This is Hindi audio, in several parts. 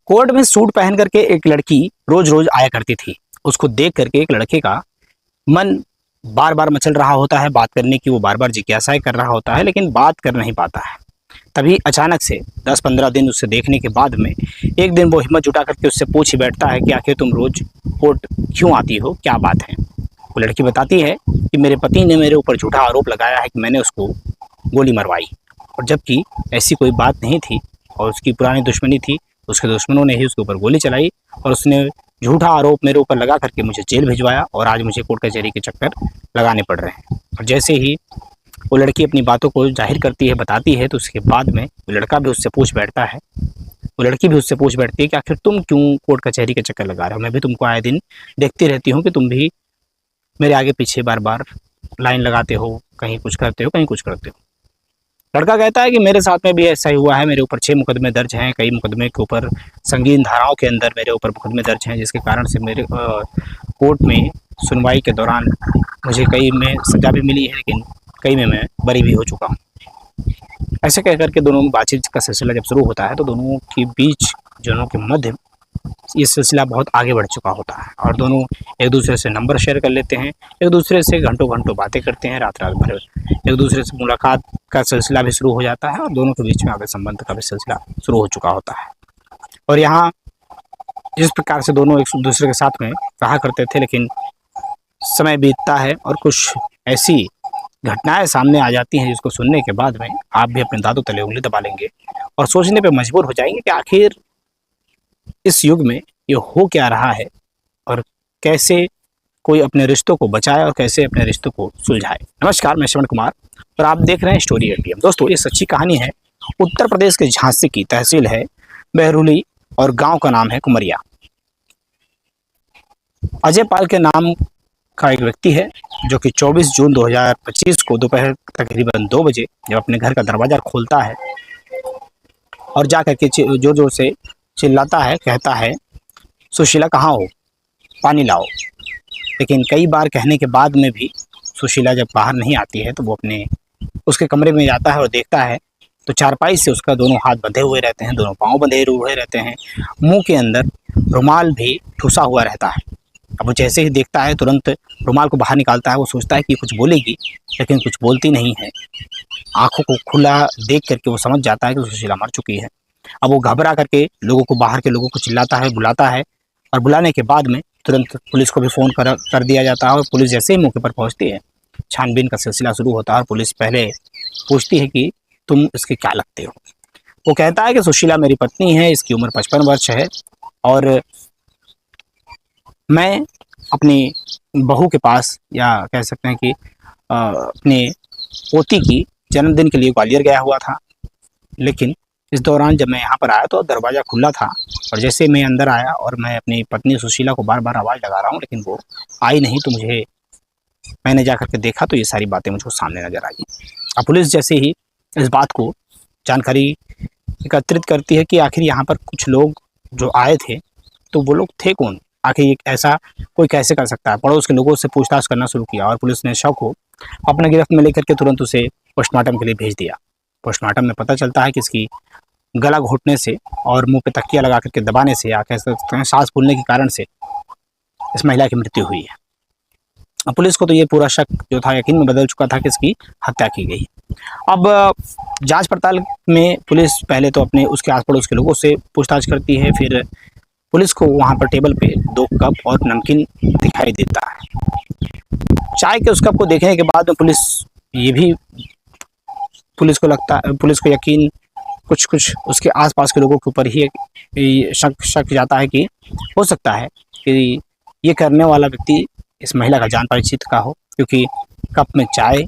कोर्ट में सूट पहन करके एक लड़की रोज रोज आया करती थी। उसको देख करके एक लड़के का मन बार बार मचल रहा होता है, बात करने की वो बार बार जिज्ञासाएं कर रहा होता है, लेकिन बात कर नहीं पाता है। तभी अचानक से 10-15 दिन उससे देखने के बाद में एक दिन वो हिम्मत जुटा करके उससे पूछ ही बैठता है कि आखिर तुम रोज कोर्ट क्यों आती हो, क्या बात है। वो लड़की बताती है कि मेरे पति ने मेरे ऊपर झूठा आरोप लगाया है कि मैंने उसको गोली मरवाई, और जबकि ऐसी कोई बात नहीं थी और उसकी पुरानी दुश्मनी थी। उसके दुश्मनों ने ही उसके ऊपर गोली चलाई और उसने झूठा आरोप मेरे ऊपर लगा करके मुझे जेल भिजवाया और आज मुझे कोर्ट कचहरी के चक्कर लगाने पड़ रहे हैं। और जैसे ही वो लड़की अपनी बातों को जाहिर करती है, बताती है, तो उसके बाद में वो लड़का भी उससे पूछ बैठता है, वो लड़की भी उससे पूछ बैठती है कि आखिर तुम क्यों कोर्ट कचहरी के चक्कर लगा रहे हो। मैं भी तुमको आए दिन देखती रहती हूँ कि तुम भी मेरे आगे पीछे बार बार लाइन लगाते हो, कहीं कुछ करते हो, कहीं कुछ करते हो। लड़का कहता है कि मेरे साथ में भी ऐसा ही हुआ है, मेरे ऊपर 6 मुकदमे दर्ज हैं, कई मुकदमे के ऊपर संगीन धाराओं के अंदर मेरे ऊपर मुकदमे दर्ज हैं, जिसके कारण से मेरे कोर्ट में सुनवाई के दौरान मुझे कई में सज़ा भी मिली है, लेकिन कई में मैं बरी भी हो चुका हूँ। ऐसे कह करके दोनों में बातचीत का सिलसिला जब शुरू होता है तो दोनों के बीच, दोनों के मध्य ये सिलसिला बहुत आगे बढ़ चुका होता है और दोनों एक दूसरे से नंबर शेयर कर लेते हैं, एक दूसरे से घंटों घंटों बातें करते हैं, रात रात भर एक दूसरे से मुलाकात का सिलसिला भी शुरू हो जाता है और दोनों के बीच में आगे संबंध का भी सिलसिला शुरू हो चुका होता है। और यहाँ जिस प्रकार से दोनों एक दूसरे के साथ में रहा करते थे, लेकिन समय बीतता है और कुछ ऐसी घटनाएं सामने आ जाती हैं जिसको सुनने के बाद में आप भी अपने दांतों तले उंगली दबा लेंगे और सोचने पे मजबूर हो जाएंगे कि आखिर इस युग में ये हो क्या रहा है और कैसे कोई अपने रिश्तों को बचाए और कैसे अपने रिश्तों को सुलझाए। नमस्कार, मैं श्रवण कुमार और आप देख रहे हैं स्टोरी एटीएम। दोस्तों, ये सच्ची कहानी है। उत्तर प्रदेश के झांसी की तहसील है बहरुली और गांव का नाम है कुमरिया। अजय पाल के नाम का एक व्यक्ति है जो कि 24 जून 2025 को दोपहर तकरीबन 2 बजे जब अपने घर का दरवाज़ा खोलता है और जा करके जोर जोर से चिल्लाता है, कहता है, सुशीला कहाँ हो, पानी लाओ। लेकिन कई बार कहने के बाद में भी सुशीला जब बाहर नहीं आती है तो वो अपने उसके कमरे में जाता है और देखता है तो चारपाई से उसका दोनों हाथ बंधे हुए रहते हैं, दोनों पाँव बंधे हुए रहते हैं, मुंह के अंदर रुमाल भी ठुसा हुआ रहता है। अब वो जैसे ही देखता है तुरंत रुमाल को बाहर निकालता है। वो सोचता है कि कुछ बोलेगी, लेकिन कुछ बोलती नहीं है। आंखों को खुला देख करके वो समझ जाता है कि सुशीला मर चुकी है। अब वो घबरा करके लोगों को, बाहर के लोगों को चिल्लाता है, बुलाता है और बुलाने के बाद में तुरंत पुलिस को भी फ़ोन कर दिया जाता है। और पुलिस जैसे ही मौके पर पहुंचती है, छानबीन का सिलसिला शुरू होता है और पुलिस पहले पूछती है कि तुम इसके क्या लगते हो। वो कहता है कि सुशीला मेरी पत्नी है, इसकी उम्र 55 वर्ष है और मैं अपनी बहू के पास, या कह सकते हैं कि अपने पोती की जन्मदिन के लिए ग्वालियर गया हुआ था। लेकिन इस दौरान जब मैं यहाँ पर आया तो दरवाज़ा खुला था और जैसे मैं अंदर आया और मैं अपनी पत्नी सुशीला को बार बार आवाज़ लगा रहा हूँ, लेकिन वो आई नहीं। तो मैंने जा करके देखा तो ये सारी बातें मुझको सामने नज़र आई। अब पुलिस जैसे ही इस बात को जानकारी एकत्रित करती है कि आखिर यहाँ पर कुछ लोग जो आए थे तो वो लोग थे कौन, आखिर ऐसा कोई कैसे कर सकता है। पड़ोस के लोगों से पूछताछ करना शुरू किया और पुलिस ने शव को अपने गिरफ्त में लेकर के तुरंत उसे पोस्टमार्टम के लिए भेज दिया। पोस्टमार्टम में पता चलता है कि इसकी गला घोटने से और मुंह पे तकिया लगा करके दबाने से, या कह सकते हैं सांस फूलने के कारण से इस महिला की मृत्यु हुई है। अब पुलिस को तो ये पूरा शक जो था यकीन में बदल चुका था कि इसकी हत्या की गई। अब जांच पड़ताल में पुलिस पहले तो अपने उसके आस पड़ोस के लोगों से पूछताछ करती है। फिर पुलिस को वहाँ पर टेबल पे 2 कप और नमकीन दिखाई देता है। चाय के उस कप को देखने के बाद में पुलिस को यकीन कुछ उसके आसपास के लोगों के ऊपर ही शक जाता है कि हो सकता है कि ये करने वाला व्यक्ति इस महिला का जान परिचित का हो, क्योंकि कप में चाय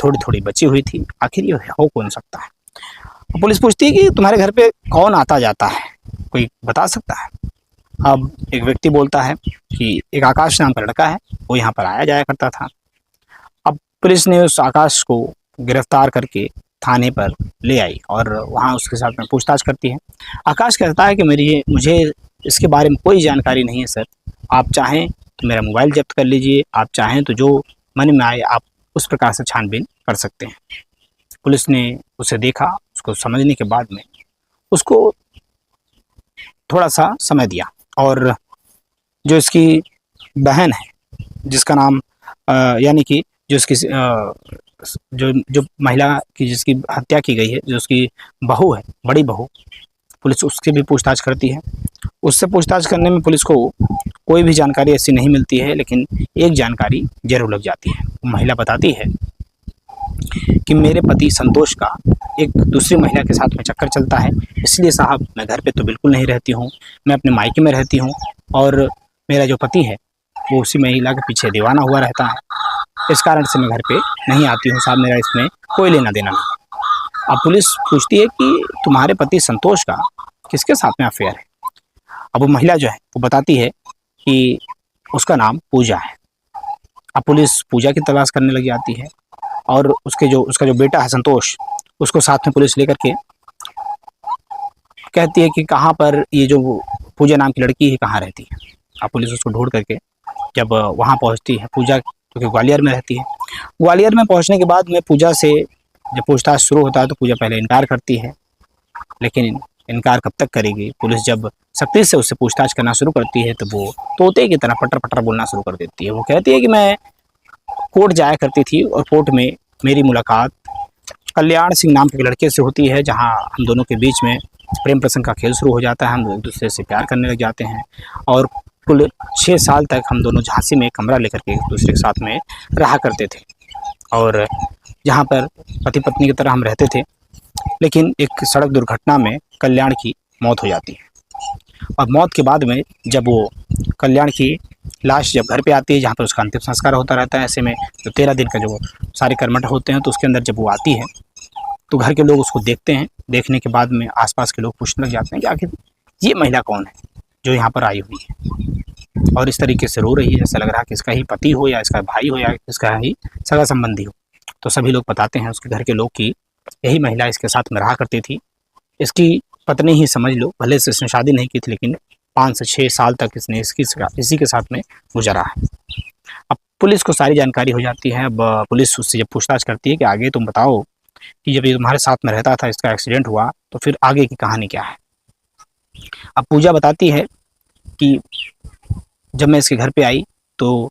थोड़ी थोड़ी बची हुई थी। आखिर ये हो कौन सकता है। पुलिस पूछती है कि तुम्हारे घर पे कौन आता जाता है, कोई बता सकता है। अब एक व्यक्ति बोलता है कि एक आकाश नाम का लड़का है, वो यहाँ पर आया जाया करता था। अब पुलिस ने उस आकाश को गिरफ्तार करके थाने पर ले आई और वहाँ उसके साथ में पूछताछ करती है। आकाश कहता है कि मुझे इसके बारे में कोई जानकारी नहीं है सर, आप चाहें तो मेरा मोबाइल जब्त कर लीजिए, आप चाहें तो जो मन में आए आप उस प्रकार से छानबीन कर सकते हैं। पुलिस ने उसे देखा, उसको समझने के बाद में उसको थोड़ा सा समय दिया। और जो इसकी बहन है, जिसका नाम यानी कि जो उसकी जो जो महिला की जिसकी हत्या की गई है, जो उसकी बहू है, बड़ी बहू, पुलिस उसकी भी पूछताछ करती है। उससे पूछताछ करने में पुलिस को कोई भी जानकारी ऐसी नहीं मिलती है, लेकिन एक जानकारी जरूर लग जाती है। महिला बताती है कि मेरे पति संतोष का एक दूसरी महिला के साथ में चक्कर चलता है, इसलिए साहब मैं घर पे तो बिल्कुल नहीं रहती हूँ, मैं अपने मायके में रहती हूँ, और मेरा जो पति है वो उसी महिला के पीछे दीवाना हुआ रहता है, इस कारण से मैं घर पे नहीं आती हूँ साहब, मेरा इसमें कोई लेना देना नहीं। अब पुलिस पूछती है कि तुम्हारे पति संतोष का किसके साथ में अफेयर है। अब वो महिला जो है वो बताती है कि उसका नाम पूजा है। अब पुलिस पूजा की तलाश करने लग जाती है, और उसका जो बेटा है संतोष, उसको साथ में पुलिस लेकर के कहती है कि कहाँ पर ये जो पूजा नाम की लड़की है कहाँ रहती है। अब पुलिस उसको ढूंढ करके जब वहाँ पहुँचती है, पूजा क्योंकि ग्वालियर में रहती है, ग्वालियर में पहुँचने के बाद में पूजा से जब पूछताछ शुरू होता है तो पूजा पहले इनकार करती है, लेकिन इनकार कब तक करेगी। पुलिस जब सख्ती से उससे पूछताछ करना शुरू करती है तो वो तोते की तरह पटर पटर बोलना शुरू कर देती है। वो कहती है कि मैं कोर्ट जाया करती थी और कोर्ट में मेरी मुलाकात कल्याण सिंह नाम के लड़के से होती है, जहां हम दोनों के बीच में प्रेम प्रसंग का खेल शुरू हो जाता है, हम एक दूसरे से प्यार करने लग जाते हैं, और कुल 6 साल तक हम दोनों झांसी में कमरा लेकर के एक दूसरे के साथ में रहा करते थे, और जहाँ पर पति पत्नी की तरह हम रहते थे। लेकिन एक सड़क दुर्घटना में कल्याण की मौत हो जाती है, और मौत के बाद में जब वो कल्याण की लाश जब घर पे आती है, जहाँ पर उसका अंतिम संस्कार होता रहता है, ऐसे में जो 13 दिन का जो सारे कर्मठ होते हैं, तो उसके अंदर जब वो आती है तो घर के लोग उसको देखते हैं। देखने के बाद में आसपास के लोग पूछने लग जाते हैं कि आखिर ये महिला कौन है जो यहाँ पर आई हुई है, और इस तरीके से रो रही है, ऐसा लग रहा है कि इसका ही पति हो या इसका भाई हो या इसका ही सगा संबंधी हो। तो सभी लोग बताते हैं उसके घर के लोग कि यही महिला इसके साथ में रहा करती थी, इसकी पत्नी ही समझ लो, भले से इसने शादी नहीं की थी, लेकिन 5 से 6 साल तक इसने इसी के साथ में गुजारा है। अब पुलिस को सारी जानकारी हो जाती है। अब पुलिस उससे जब पूछताछ करती है कि आगे तुम बताओ कि जब ये तुम्हारे साथ में रहता था, इसका एक्सीडेंट हुआ, तो फिर आगे की कहानी क्या है। अब पूजा बताती है कि जब मैं इसके घर पे आई तो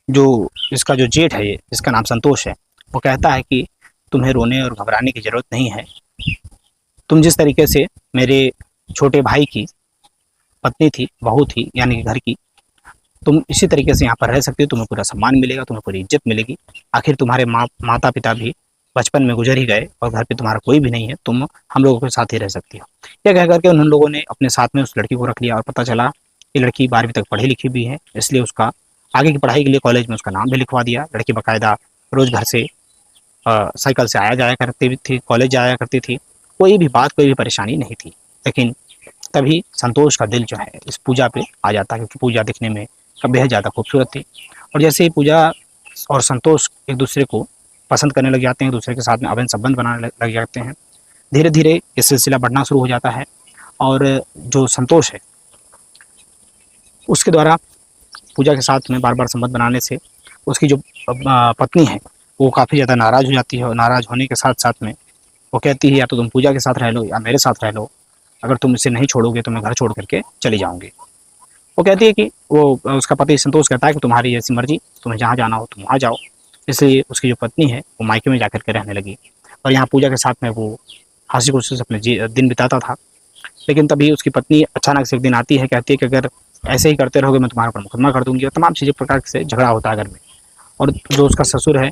जो इसका जो जेठ है, इसका नाम संतोष है, वो कहता है कि तुम्हें रोने और घबराने की ज़रूरत नहीं है, तुम जिस तरीके से मेरे छोटे भाई की पत्नी थी, बहू थी, यानी कि घर की, तुम इसी तरीके से यहाँ पर रह सकती हो, तुम्हें पूरा सम्मान मिलेगा, तुम्हें पूरी इज्जत मिलेगी। आखिर तुम्हारे माता पिता भी बचपन में गुजर ही गए और घर पे तुम्हारा कोई भी नहीं है, तुम हम लोगों के साथ ही रह सकती हो। यह कह करके उन लोगों ने अपने साथ में उस लड़की को रख लिया, और पता चला ये लड़की 12वीं तक पढ़ी लिखी भी है, इसलिए उसका आगे की पढ़ाई के लिए कॉलेज में उसका नाम भी लिखवा दिया। लड़की बाकायदा रोज़ घर से साइकिल से आया जाया करती थी, कॉलेज जाया करती थी, कोई भी बात, कोई भी परेशानी नहीं थी। लेकिन तभी संतोष का दिल जो है इस पूजा पे आ जाता है, क्योंकि पूजा दिखने में बेहद ज़्यादा खूबसूरत थी। और जैसे ही पूजा और संतोष एक दूसरे को पसंद करने लग जाते हैं, एक दूसरे के साथ में अवैध संबंध बनाने लग जाते हैं, धीरे धीरे ये सिलसिला बढ़ना शुरू हो जाता है। और जो संतोष है उसके द्वारा पूजा के साथ में बार बार संबंध बनाने से उसकी जो पत्नी है वो काफ़ी ज़्यादा नाराज़ हो जाती है, और नाराज़ होने के साथ साथ में वो कहती है या तो तुम पूजा के साथ रह लो या मेरे साथ रह लो, अगर तुम इसे नहीं छोड़ोगे तो मैं घर छोड़ करके चली जाऊँगी। वो कहती है कि वो उसका पति संतोष कहता है कि तुम्हारी ऐसी मर्जी, तुम्हें जहाँ जाना हो तुम वहाँ जाओ। इसलिए उसकी जो पत्नी है वो मायके में जाकर के रहने लगी, और यहाँ पूजा के साथ में वो हंसी खुशी से अपने दिन बिताता था। लेकिन तभी उसकी पत्नी अचानक से एक दिन आती है, कहती है कि अगर ऐसे ही करते रहोगे मैं तुम्हारे ऊपर मुकदमा कर दूंगी, और तमाम चीज़ें प्रकार से झगड़ा होता है घर में। और जो उसका ससुर है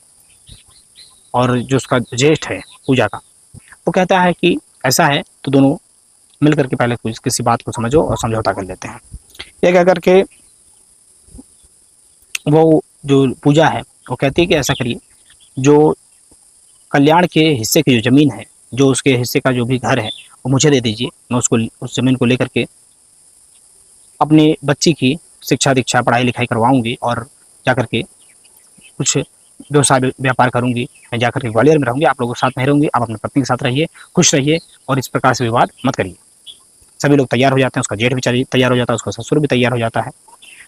और जो उसका ज्येष्ठ है पूजा का, वो कहता है कि ऐसा है तो दोनों मिल करके पहले किसी बात को समझो और समझौता कर लेते हैं। ये कह करके वो जो पूजा है वो कहती है कि ऐसा करिए, जो कल्याण के हिस्से की जो ज़मीन है, जो उसके हिस्से का जो भी घर है वो मुझे दे दीजिए, मैं उसको उस ज़मीन को लेकर के अपनी बच्ची की शिक्षा दीक्षा पढ़ाई लिखाई करवाऊँगी, और जाकर के कुछ व्यवसाय व्यापार करूँगी। मैं जाकर के ग्वालियर में रहूँगी, आप लोगों के साथ नहीं रहूँगी, आप अपनी पत्नी के साथ रहिए, खुश रहिए, और इस प्रकार से विवाद मत करिए। सभी लोग तैयार हो जाते हैं, उसका जेठ भी तैयार हो जाता है, उसका ससुर भी तैयार हो जाता है।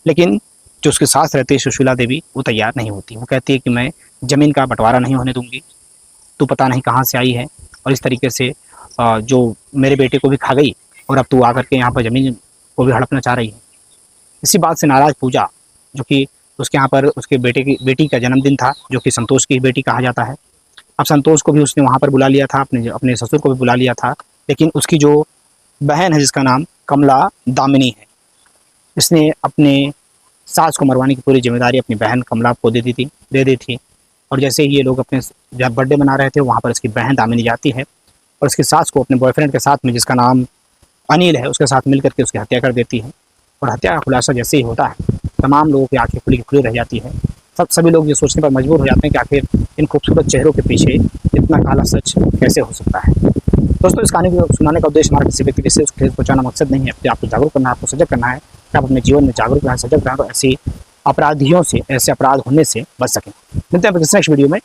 लेकिन जो उसकी सास रहती है सुशीला देवी, वो तैयार नहीं होती। वो कहती है कि मैं ज़मीन का बंटवारा नहीं होने दूँगी, तू पता नहीं कहाँ से आई है, और इस तरीके से जो मेरे बेटे को भी खा गई, और अब तू आकर के यहाँ पर ज़मीन को भी हड़पना चाह रही है। इसी बात से नाराज़ पूजा, जो कि उसके यहाँ पर उसके बेटी का जन्मदिन था, जो कि संतोष की बेटी कहा जाता है। अब संतोष को भी उसने वहाँ पर बुला लिया था, अपने ससुर को भी बुला लिया था, लेकिन उसकी जो बहन है जिसका नाम कमला दामिनी है, इसने अपने सास को मरवाने की पूरी जिम्मेदारी अपनी बहन कमला को दे दी थी। और जैसे ही ये लोग अपने जब बर्थडे मना रहे थे, वहाँ पर इसकी बहन दामिनी जाती है और उसकी सास को अपने बॉयफ्रेंड के साथ में, जिसका नाम अनिल है, उसके साथ मिल करके उसकी हत्या कर देती है। और हत्या का खुलासा जैसे ही होता है, तमाम लोगों की आंखें खुली रह जाती है। सभी लोग ये सोचने पर मजबूर हो जाते हैं कि आखिर इन खूबसूरत चेहरों के पीछे इतना काला सच कैसे हो सकता है। दोस्तों, इस कहानी को सुनाने का उद्देश्य हमारा किसी व्यक्ति विशेष को ठेस पहुंचाना मकसद नहीं है। आपको जागरूक करना है, आपको सजग करना है कि आप अपने जीवन में जागरूक रहें, सजग रहें, तो ऐसे अपराधियों से, ऐसे अपराध होने से बच सकें। मिलते हैं नेक्स्ट वीडियो में।